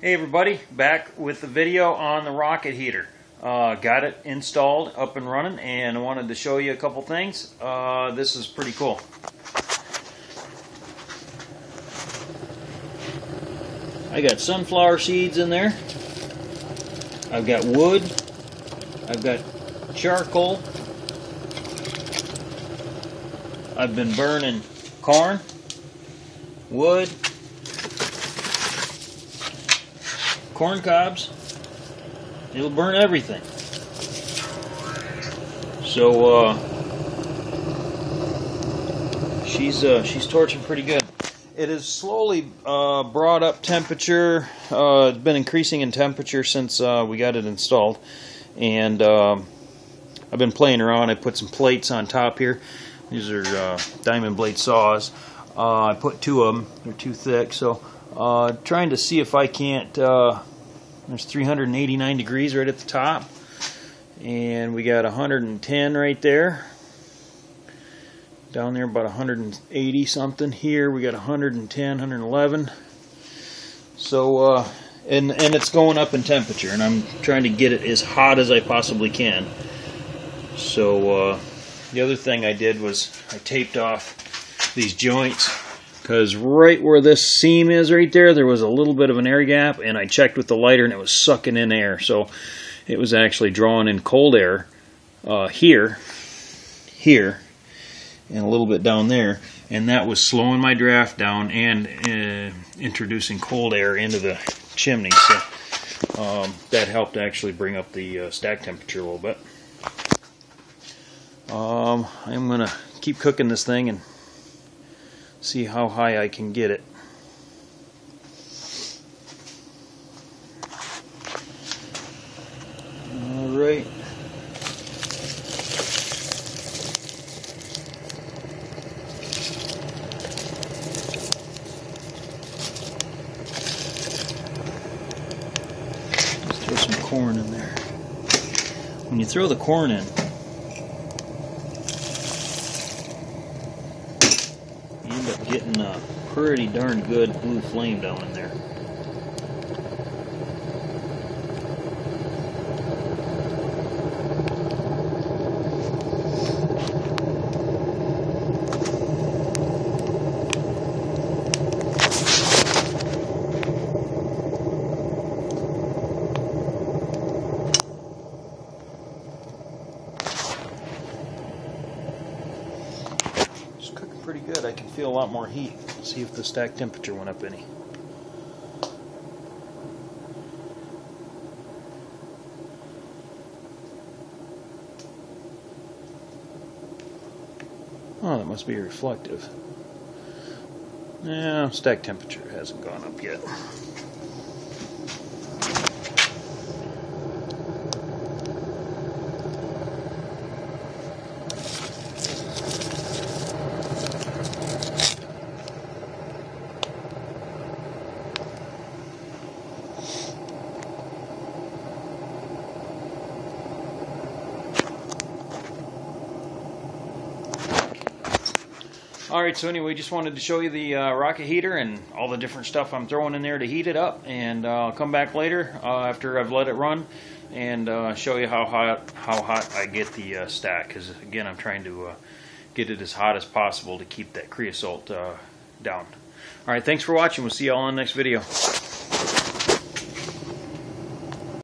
Hey everybody, back with the video on the rocket heater. Got it installed, up and running, and I wanted to show you a couple things. This is pretty cool. I got sunflower seeds in there. I've got wood. I've got charcoal. I've been burning corn, wood, corn cobs. It'll burn everything. So she's torching pretty good. It has slowly brought up temperature. It's been increasing in temperature since we got it installed, and I've been playing around. I put some plates on top here. These are diamond blade saws. I put two of them. They're too thick, so trying to see if I can't. There's 389 degrees right at the top, and we got 110 right there. Down there about 180 something. Here we got 110, 111. So and it's going up in temperature, and I'm trying to get it as hot as I possibly can. So the other thing I did was I taped off these joints, because right where this seam is right there was a little bit of an air gap, and I checked with the lighter and it was sucking in air. So it was actually drawing in cold air here, and a little bit down there, and that was slowing my draft down and introducing cold air into the chimney. So that helped actually bring up the stack temperature a little bit. I'm going to keep cooking this thing and see how high I can get it. Alright. Let's throw some corn in there. When you throw the corn in, getting a pretty darn good blue flame down in there. Pretty good. I can feel a lot more heat. See if the stack temperature went up any. Oh, that must be reflective. Yeah, stack temperature hasn't gone up yet. Alright, so anyway, just wanted to show you the rocket heater and all the different stuff I'm throwing in there to heat it up, and I'll come back later after I've let it run and show you how hot I get the stack, because again, I'm trying to get it as hot as possible to keep that creosote down. Alright, thanks for watching. We'll see you all in the next video.